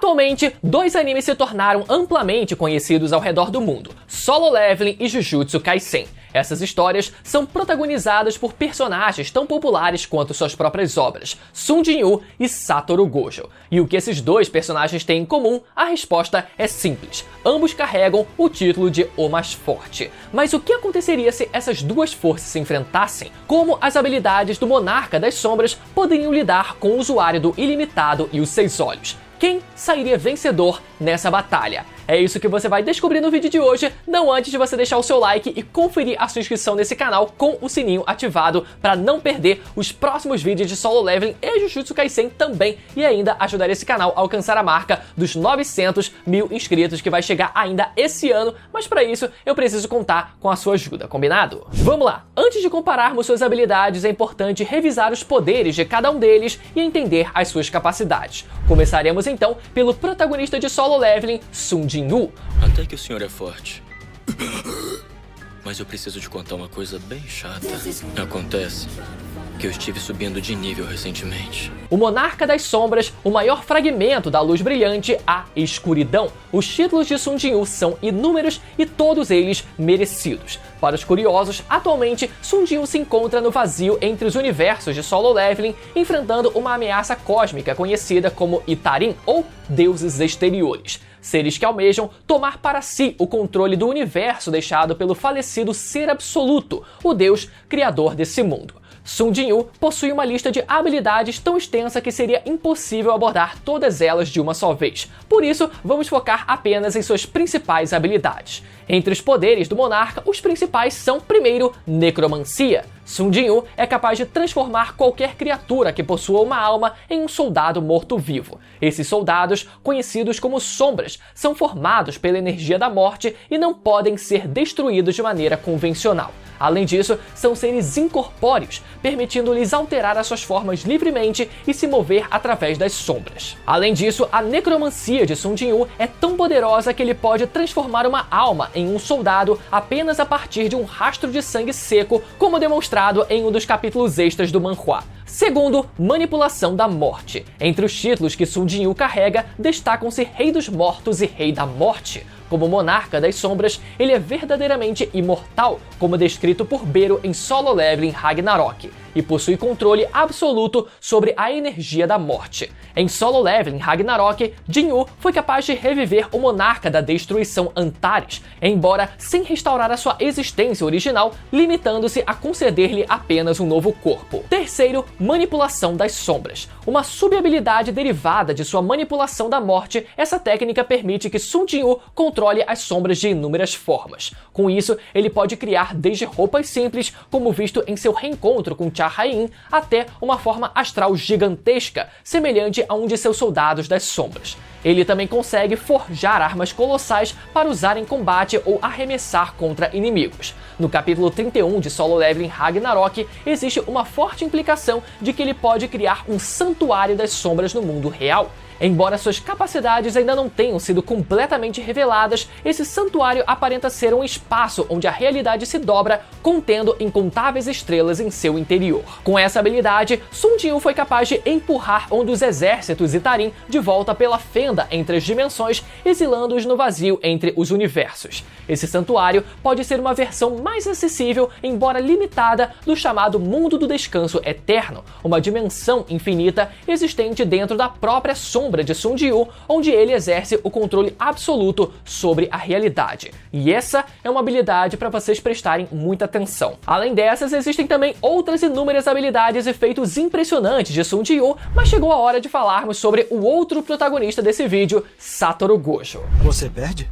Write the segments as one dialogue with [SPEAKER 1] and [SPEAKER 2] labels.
[SPEAKER 1] Atualmente, dois animes se tornaram amplamente conhecidos ao redor do mundo: Solo Leveling e Jujutsu Kaisen. Essas histórias são protagonizadas por personagens tão populares quanto suas próprias obras, Sung Jin-woo e Satoru Gojo. E o que esses dois personagens têm em comum? A resposta é simples: ambos carregam o título de O Mais Forte. Mas o que aconteceria se essas duas forças se enfrentassem? Como as habilidades do Monarca das Sombras poderiam lidar com o usuário do Ilimitado e os Seis Olhos? Quem sairia vencedor nessa batalha? É isso que você vai descobrir no vídeo de hoje, não antes de você deixar o seu like e conferir a sua inscrição nesse canal com o sininho ativado para não perder os próximos vídeos de Solo Leveling e Jujutsu Kaisen também, e ainda ajudar esse canal a alcançar a marca dos 900 mil inscritos, que vai chegar ainda esse ano, mas para isso eu preciso contar com a sua ajuda, combinado? Vamos lá! Antes de compararmos suas habilidades, é importante revisar os poderes de cada um deles e entender as suas capacidades. Começaremos então pelo protagonista de Solo Leveling, Sung Jin-woo.
[SPEAKER 2] Até que o senhor é forte. Mas eu preciso te contar uma coisa bem chata. Acontece que eu estive subindo de nível recentemente.
[SPEAKER 1] O Monarca das Sombras, o maior fragmento da luz brilhante, a escuridão. Os títulos de Sung Jin-woo são inúmeros e todos eles merecidos. Para os curiosos, atualmente Sung Jin-woo se encontra no vazio entre os universos de Solo Leveling, enfrentando uma ameaça cósmica conhecida como Itarim, ou deuses exteriores. Seres que almejam tomar para si o controle do universo deixado pelo falecido Ser Absoluto, o Deus criador desse mundo. Sung Jin-woo possui uma lista de habilidades tão extensa que seria impossível abordar todas elas de uma só vez. Por isso, vamos focar apenas em suas principais habilidades. Entre os poderes do Monarca, os principais são, primeiro, Necromancia. Sung Jin-woo é capaz de transformar qualquer criatura que possua uma alma em um soldado morto-vivo. Esses soldados, conhecidos como sombras, são formados pela energia da morte e não podem ser destruídos de maneira convencional. Além disso, são seres incorpóreos, permitindo-lhes alterar as suas formas livremente e se mover através das sombras. Além disso, a necromancia de Sung Jin-woo é tão poderosa que ele pode transformar uma alma em um soldado apenas a partir de um rastro de sangue seco, como demonstrado em um dos capítulos extras do manhwa. Segundo, Manipulação da Morte. Entre os títulos que Sung Jin-woo carrega, destacam-se Rei dos Mortos e Rei da Morte. Como Monarca das Sombras, ele é verdadeiramente imortal, como descrito por Bero em Solo Leveling Ragnarok, e possui controle absoluto sobre a energia da morte. Em Solo Leveling Ragnarok, Jin-woo foi capaz de reviver o Monarca da Destruição Antares, embora sem restaurar a sua existência original, limitando-se a conceder-lhe apenas um novo corpo. Terceiro, Manipulação das Sombras. Uma sub-habilidade derivada de sua Manipulação da Morte, essa técnica permite que Sung Jin-woo controle as sombras de inúmeras formas. Com isso, ele pode criar desde roupas simples, como visto em seu reencontro com Cha Hae-in, até uma forma astral gigantesca, semelhante a um de seus soldados das sombras. Ele também consegue forjar armas colossais para usar em combate ou arremessar contra inimigos. No capítulo 31 de Solo Leveling Ragnarok, existe uma forte implicação de que ele pode criar um santuário das sombras no mundo real. Embora suas capacidades ainda não tenham sido completamente reveladas, esse santuário aparenta ser um espaço onde a realidade se dobra, contendo incontáveis estrelas em seu interior. Com essa habilidade, Sung Jin-woo foi capaz de empurrar um dos exércitos Itarim de volta pela fenda entre as dimensões, exilando-os no vazio entre os universos. Esse santuário pode ser uma versão mais acessível, embora limitada, do chamado Mundo do Descanso Eterno, uma dimensão infinita existente dentro da própria sombra de Sung Jin-woo, onde ele exerce o controle absoluto sobre a realidade. E essa é uma habilidade para vocês prestarem muita atenção. Além dessas, existem também outras inúmeras habilidades e feitos impressionantes de Sung Jin-woo, mas chegou a hora de falarmos sobre o outro protagonista desse vídeo, Satoru Gojo.
[SPEAKER 3] Você perde?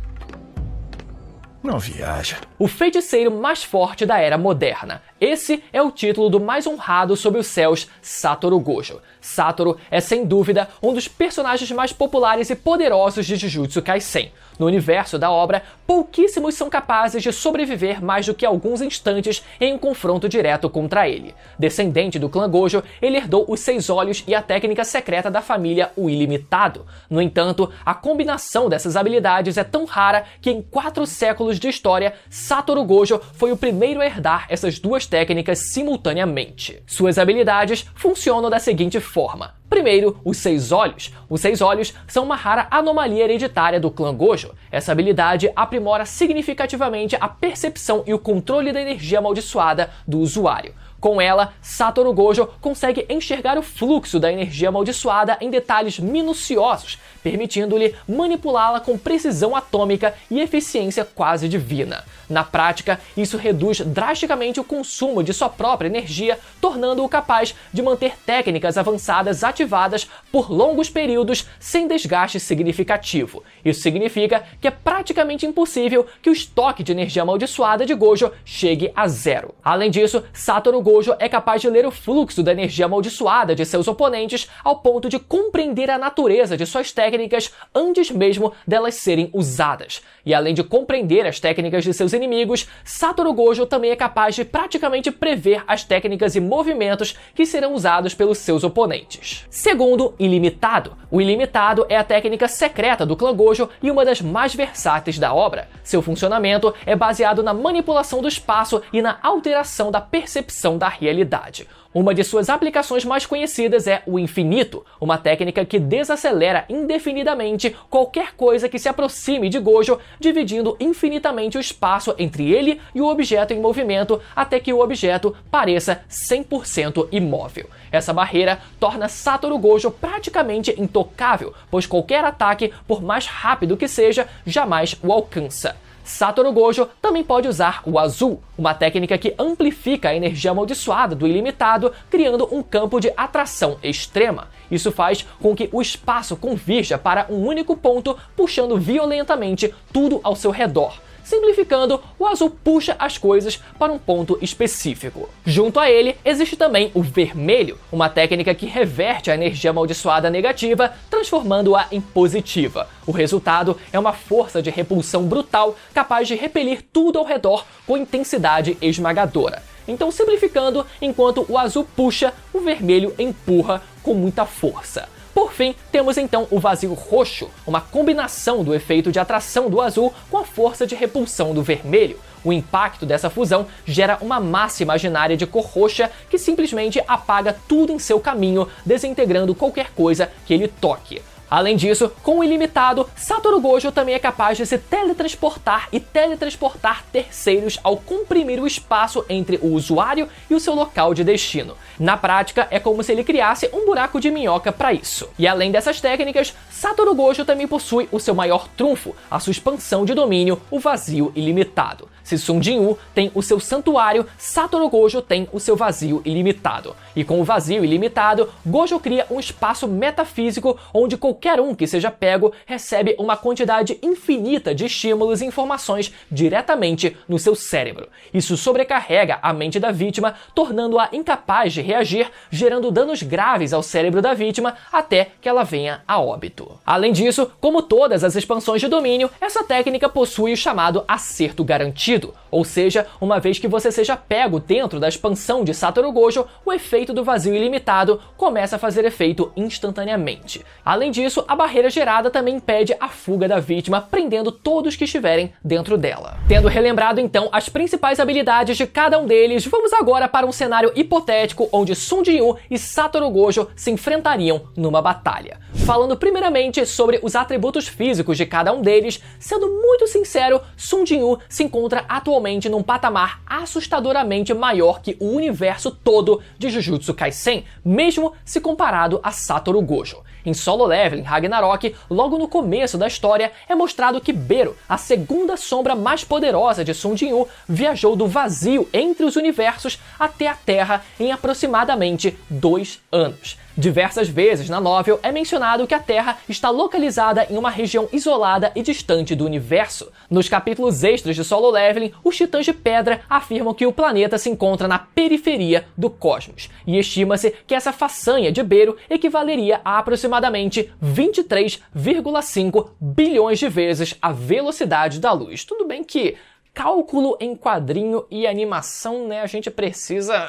[SPEAKER 3] Não viaja.
[SPEAKER 1] O feiticeiro mais forte da Era Moderna. Esse é o título do mais honrado sob os céus, Satoru Gojo. Satoru é sem dúvida um dos personagens mais populares e poderosos de Jujutsu Kaisen. No universo da obra, pouquíssimos são capazes de sobreviver mais do que alguns instantes em um confronto direto contra ele. Descendente do clã Gojo, ele herdou os Seis Olhos e a técnica secreta da família, o Ilimitado. No entanto, a combinação dessas habilidades é tão rara que em 4 séculos anos de história, Satoru Gojo foi o primeiro a herdar essas duas técnicas simultaneamente. Suas habilidades funcionam da seguinte forma. Primeiro, os 6 olhos. Os 6 olhos são uma rara anomalia hereditária do clã Gojo. Essa habilidade aprimora significativamente a percepção e o controle da energia amaldiçoada do usuário. Com ela, Satoru Gojo consegue enxergar o fluxo da energia amaldiçoada em detalhes minuciosos, permitindo-lhe manipulá-la com precisão atômica e eficiência quase divina. Na prática, isso reduz drasticamente o consumo de sua própria energia, tornando-o capaz de manter técnicas avançadas ativadas por longos períodos sem desgaste significativo. Isso significa que é praticamente impossível que o estoque de energia amaldiçoada de Gojo chegue a zero. Além disso, Satoru Gojo é capaz de ler o fluxo da energia amaldiçoada de seus oponentes ao ponto de compreender a natureza de suas técnicas antes mesmo delas serem usadas. E além de compreender as técnicas de seus inimigos, Satoru Gojo também é capaz de praticamente prever as técnicas e movimentos que serão usados pelos seus oponentes. Segundo, Ilimitado. O Ilimitado é a técnica secreta do clã Gojo e uma das mais versáteis da obra. Seu funcionamento é baseado na manipulação do espaço e na alteração da percepção da realidade. Uma de suas aplicações mais conhecidas é o Infinito, uma técnica que desacelera indefinidamente qualquer coisa que se aproxime de Gojo, dividindo infinitamente o espaço entre ele e o objeto em movimento até que o objeto pareça 100% imóvel. Essa barreira torna Satoru Gojo praticamente intocável, pois qualquer ataque, por mais rápido que seja, jamais o alcança. Satoru Gojo também pode usar o Azul, uma técnica que amplifica a energia amaldiçoada do Ilimitado, criando um campo de atração extrema. Isso faz com que o espaço convirja para um único ponto, puxando violentamente tudo ao seu redor. Simplificando, o Azul puxa as coisas para um ponto específico. Junto a ele, existe também o Vermelho, uma técnica que reverte a energia amaldiçoada negativa, transformando-a em positiva. O resultado é uma força de repulsão brutal, capaz de repelir tudo ao redor com intensidade esmagadora. Então, simplificando, enquanto o Azul puxa, o Vermelho empurra com muita força. Por fim, temos então o Vazio Roxo, uma combinação do efeito de atração do azul com a força de repulsão do vermelho. O impacto dessa fusão gera uma massa imaginária de cor roxa que simplesmente apaga tudo em seu caminho, desintegrando qualquer coisa que ele toque. Além disso, com o Ilimitado, Satoru Gojo também é capaz de se teletransportar e teletransportar terceiros ao comprimir o espaço entre o usuário e o seu local de destino. Na prática, é como se ele criasse um buraco de minhoca para isso. E além dessas técnicas, Satoru Gojo também possui o seu maior trunfo, a sua expansão de domínio, o Vazio Ilimitado. Se Sun Jin-woo tem o seu santuário, Satoru Gojo tem o seu vazio ilimitado. E com o vazio ilimitado, Gojo cria um espaço metafísico onde qualquer um que seja pego recebe uma quantidade infinita de estímulos e informações diretamente no seu cérebro. Isso sobrecarrega a mente da vítima, tornando-a incapaz de reagir, gerando danos graves ao cérebro da vítima até que ela venha a óbito. Além disso, como todas as expansões de domínio, essa técnica possui o chamado acerto garantido. Ou seja, uma vez que você seja pego dentro da expansão de Satoru Gojo, o efeito do vazio ilimitado começa a fazer efeito instantaneamente. Além disso, a barreira gerada também impede a fuga da vítima, prendendo todos que estiverem dentro dela. Tendo relembrado então as principais habilidades de cada um deles, vamos agora para um cenário hipotético onde Sun Jin-woo e Satoru Gojo se enfrentariam numa batalha. Falando primeiramente sobre os atributos físicos de cada um deles, sendo muito sincero, Sun Jin-woo se encontra atualmente num patamar assustadoramente maior que o universo todo de Jujutsu Kaisen, mesmo se comparado a Satoru Gojo. Em Solo Leveling Ragnarok, logo no começo da história, é mostrado que Bero, a segunda sombra mais poderosa de Sun Jin-woo, viajou do vazio entre os universos até a Terra em aproximadamente 2 anos. Diversas vezes na novel é mencionado que a Terra está localizada em uma região isolada e distante do universo. Nos capítulos extras de Solo Leveling, os Titãs de Pedra afirmam que o planeta se encontra na periferia do cosmos, e estima-se que essa façanha de Bero equivaleria a aproximadamente 23,5 bilhões de vezes a velocidade da luz. Tudo bem que cálculo em quadrinho e animação, né, a gente precisa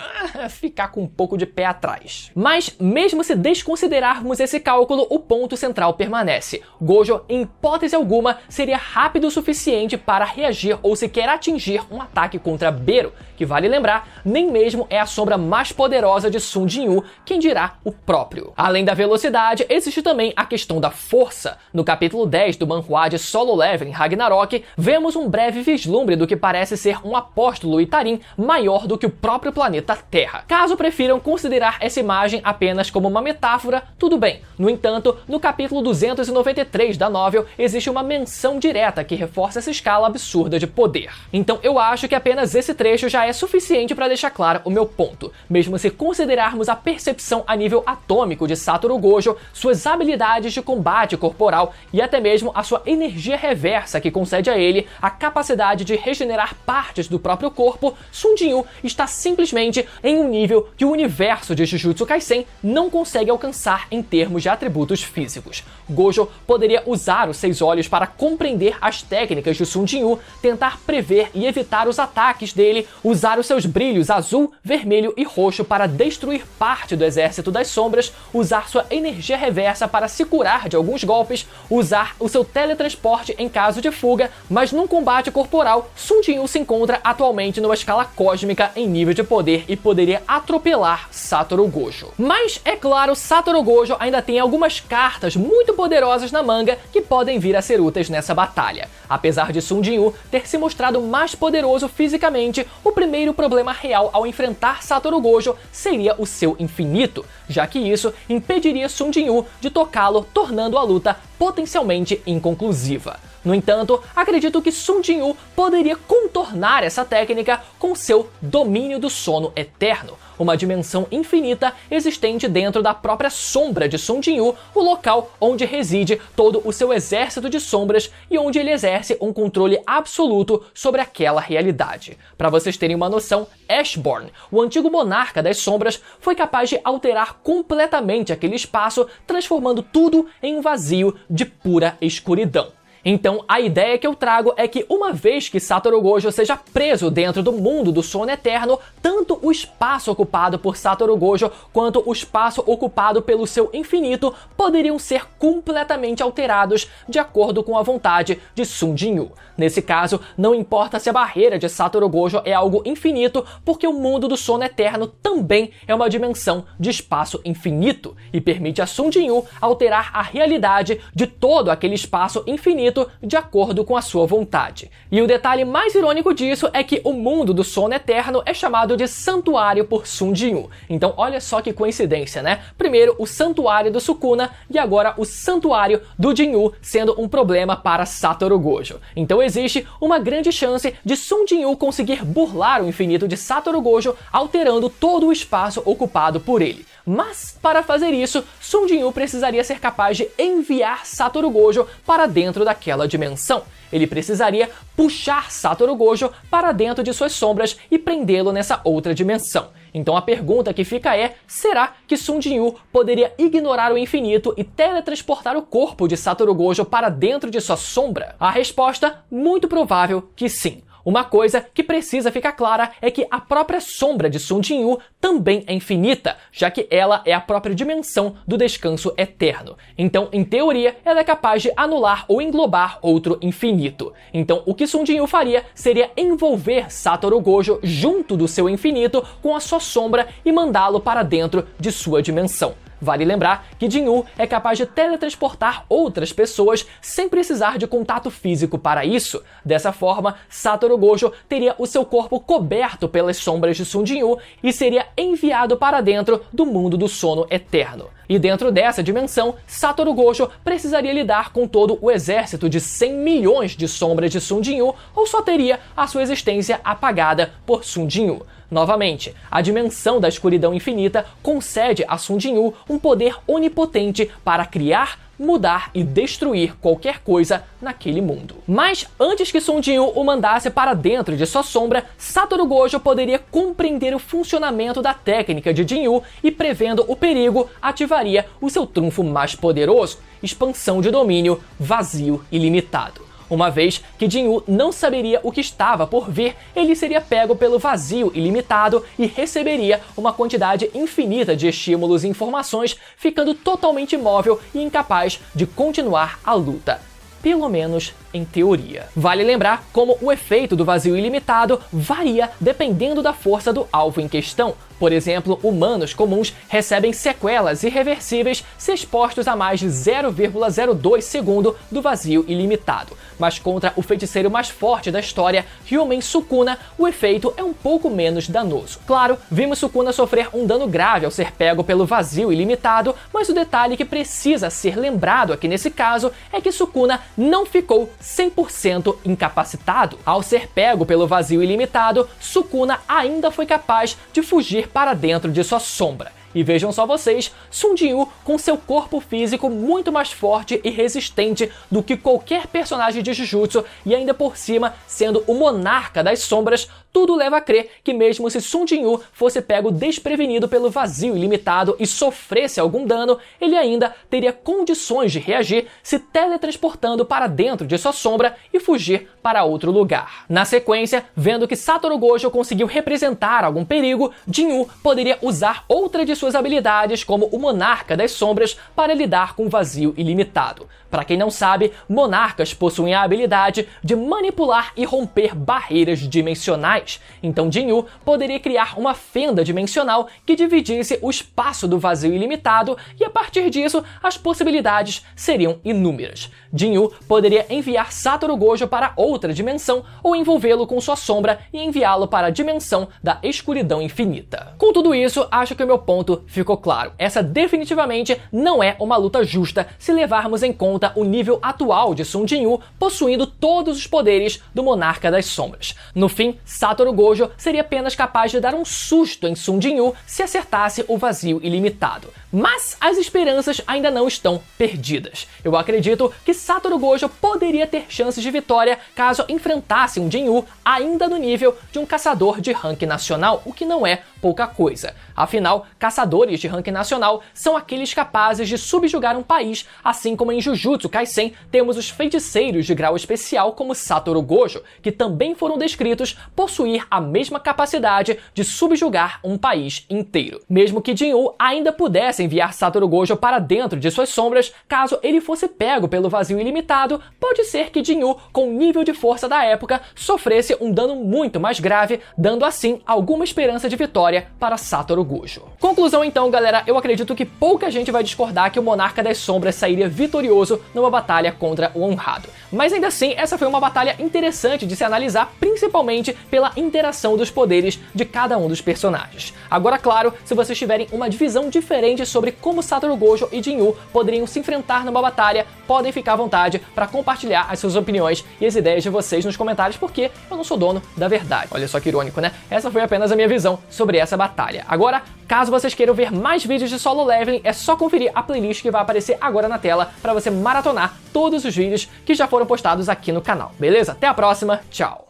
[SPEAKER 1] ficar com um pouco de pé atrás. Mas mesmo se desconsiderarmos esse cálculo, o ponto central permanece. Gojo, em hipótese alguma, seria rápido o suficiente para reagir ou sequer atingir um ataque contra Bero, que vale lembrar, nem mesmo é a sombra mais poderosa de Sun Jin-woo, quem dirá o próprio. Além da velocidade, existe também a questão da força. No capítulo 10 do manhwa de Solo Leveling Ragnarok, vemos um breve vislumbre do que parece ser um apóstolo Itarim maior do que o próprio planeta Terra. Caso prefiram considerar essa imagem apenas como uma metáfora, tudo bem. No entanto, no capítulo 293 da novel, existe uma menção direta que reforça essa escala absurda de poder. Então eu acho que apenas esse trecho já é suficiente para deixar claro o meu ponto. Mesmo se considerarmos a percepção a nível atômico de Satoru Gojo, suas habilidades de combate corporal e até mesmo a sua energia reversa que concede a ele a capacidade de regenerar partes do próprio corpo, Sun Jin-woo está simplesmente em um nível que o universo de Jujutsu Kaisen não consegue alcançar em termos de atributos físicos. Gojo poderia usar os 6 olhos para compreender as técnicas de Sun Jin-woo, tentar prever e evitar os ataques dele, usar os seus brilhos azul, vermelho e roxo para destruir parte do exército das sombras, usar sua energia reversa para se curar de alguns golpes, usar o seu teletransporte em caso de fuga, mas num combate corporal, Sun Jin-woo se encontra atualmente numa escala cósmica em nível de poder e poderia atropelar Satoru Gojo. Mas, é claro, Satoru Gojo ainda tem algumas cartas muito poderosas na manga que podem vir a ser úteis nessa batalha. Apesar de Sun Jin-woo ter se mostrado mais poderoso fisicamente, o primeiro problema real ao enfrentar Satoru Gojo seria o seu infinito, já que isso impediria Sun Jin-woo de tocá-lo, tornando a luta potencialmente inconclusiva. No entanto, acredito que Sun Jin-woo poderia contornar essa técnica com seu domínio do sono eterno, uma dimensão infinita existente dentro da própria sombra de Sun Jin-woo, o local onde reside todo o seu exército de sombras e onde ele exerce um controle absoluto sobre aquela realidade. Para vocês terem uma noção, Ashborn, o antigo monarca das sombras, foi capaz de alterar completamente aquele espaço, transformando tudo em um vazio de pura escuridão. Então, a ideia que eu trago é que uma vez que Satoru Gojo seja preso dentro do mundo do sono eterno, tanto o espaço ocupado por Satoru Gojo quanto o espaço ocupado pelo seu infinito poderiam ser completamente alterados de acordo com a vontade de Sun Jin-woo. Nesse caso, não importa se a barreira de Satoru Gojo é algo infinito, porque o mundo do sono eterno também é uma dimensão de espaço infinito e permite a Sun Jin-woo alterar a realidade de todo aquele espaço infinito de acordo com a sua vontade. E o detalhe mais irônico disso é que o mundo do sono eterno é chamado de Santuário por Sun Jin-woo. Então olha só que coincidência, né? Primeiro o Santuário do Sukuna e agora o Santuário do Jin-woo sendo um problema para Satoru Gojo. Então existe uma grande chance de Sun Jin-woo conseguir burlar o infinito de Satoru Gojo, alterando todo o espaço ocupado por ele. Mas, para fazer isso, Sun Jin-woo precisaria ser capaz de enviar Satoru Gojo para dentro daquela dimensão. Ele precisaria puxar Satoru Gojo para dentro de suas sombras e prendê-lo nessa outra dimensão. Então a pergunta que fica é, será que Sun Jin-woo poderia ignorar o infinito e teletransportar o corpo de Satoru Gojo para dentro de sua sombra? A resposta, muito provável que sim. Uma coisa que precisa ficar clara é que a própria sombra de Sun Jin-woo também é infinita, já que ela é a própria dimensão do descanso eterno. Então, em teoria, ela é capaz de anular ou englobar outro infinito. Então, o que Sun Jin-woo faria seria envolver Satoru Gojo junto do seu infinito com a sua sombra e mandá-lo para dentro de sua dimensão. Vale lembrar que Jin-woo é capaz de teletransportar outras pessoas sem precisar de contato físico para isso. Dessa forma, Satoru Gojo teria o seu corpo coberto pelas sombras de Sun Jin-woo e seria enviado para dentro do mundo do sono eterno. E dentro dessa dimensão, Satoru Gojo precisaria lidar com todo o exército de 100 milhões de sombras de Sun Jin-woo ou só teria a sua existência apagada por Sun Jin-woo. Novamente, a dimensão da escuridão infinita concede a Sun Jin-woo um poder onipotente para criar, mudar e destruir qualquer coisa naquele mundo. Mas antes que Sun Jin-woo o mandasse para dentro de sua sombra, Satoru Gojo poderia compreender o funcionamento da técnica de Jin-woo e, prevendo o perigo, ativaria o seu trunfo mais poderoso, expansão de domínio, vazio ilimitado. Uma vez que Jinyu não saberia o que estava por vir, ele seria pego pelo vazio ilimitado e receberia uma quantidade infinita de estímulos e informações, ficando totalmente imóvel e incapaz de continuar a luta. Pelo menos em teoria. Vale lembrar como o efeito do vazio ilimitado varia dependendo da força do alvo em questão. Por exemplo, humanos comuns recebem sequelas irreversíveis se expostos a mais de 0,02 segundo do vazio ilimitado. Mas contra o feiticeiro mais forte da história, Hyumen Sukuna, o efeito é um pouco menos danoso. Claro, vimos Sukuna sofrer um dano grave ao ser pego pelo vazio ilimitado, mas o detalhe que precisa ser lembrado aqui nesse caso é que Sukuna não ficou 100% incapacitado. Ao ser pego pelo vazio ilimitado, Sukuna ainda foi capaz de fugir para dentro de sua sombra. E vejam só vocês, Sun Jinwoo, com seu corpo físico muito mais forte e resistente do que qualquer personagem de Jujutsu, e ainda por cima sendo o monarca das sombras, tudo leva a crer que mesmo se Sun Jinwoo fosse pego desprevenido pelo vazio ilimitado e sofresse algum dano, ele ainda teria condições de reagir se teletransportando para dentro de sua sombra e fugir para outro lugar. Na sequência, vendo que Satoru Gojo conseguiu representar algum perigo, Jinwoo poderia usar outra de suas habilidades como o Monarca das Sombras para lidar com o vazio ilimitado. Para quem não sabe, monarcas possuem a habilidade de manipular e romper barreiras dimensionais. Então Jinwoo poderia criar uma fenda dimensional que dividisse o espaço do vazio ilimitado e a partir disso as possibilidades seriam inúmeras. Jinwoo poderia enviar Satoru Gojo para outra dimensão ou envolvê-lo com sua sombra e enviá-lo para a dimensão da escuridão infinita. Com tudo isso, acho que o meu ponto ficou claro. Essa definitivamente não é uma luta justa se levarmos em conta o nível atual de Sun Jinwoo possuindo todos os poderes do Monarca das Sombras. No fim, Satoru Gojo seria apenas capaz de dar um susto em Sun Jinwoo se acertasse o vazio ilimitado. Mas as esperanças ainda não estão perdidas. Eu acredito que Satoru Gojo poderia ter chances de vitória caso enfrentasse um Jinwoo ainda no nível de um caçador de rank nacional, o que não é pouca coisa. Afinal, caçadores de rank nacional são aqueles capazes de subjugar um país, assim como em Jujutsu Kaisen temos os feiticeiros de grau especial como Satoru Gojo, que também foram descritos possuir a mesma capacidade de subjugar um país inteiro. Mesmo que Jinwoo ainda pudesse enviar Satoru Gojo para dentro de suas sombras, caso ele fosse pego pelo vazio ilimitado, pode ser que Jinwoo, com o nível de força da época, sofresse um dano muito mais grave, dando assim alguma esperança de vitória para Satoru Gojo. Conclusão então, galera, eu acredito que pouca gente vai discordar que o Monarca das Sombras sairia vitorioso numa batalha contra o Honrado. Mas ainda assim, essa foi uma batalha interessante de se analisar, principalmente pela interação dos poderes de cada um dos personagens. Agora, claro, se vocês tiverem uma divisão diferente sobre como Satoru Gojo e Jinwoo poderiam se enfrentar numa batalha, podem ficar à vontade para compartilhar as suas opiniões e as ideias de vocês nos comentários, porque eu não sou dono da verdade. Olha só que irônico, né? Essa foi apenas a minha visão sobre essa batalha. Agora, caso vocês queiram ver mais vídeos de Solo Leveling, é só conferir a playlist que vai aparecer agora na tela para você maratonar todos os vídeos que já foram postados aqui no canal, beleza? Até a próxima, tchau!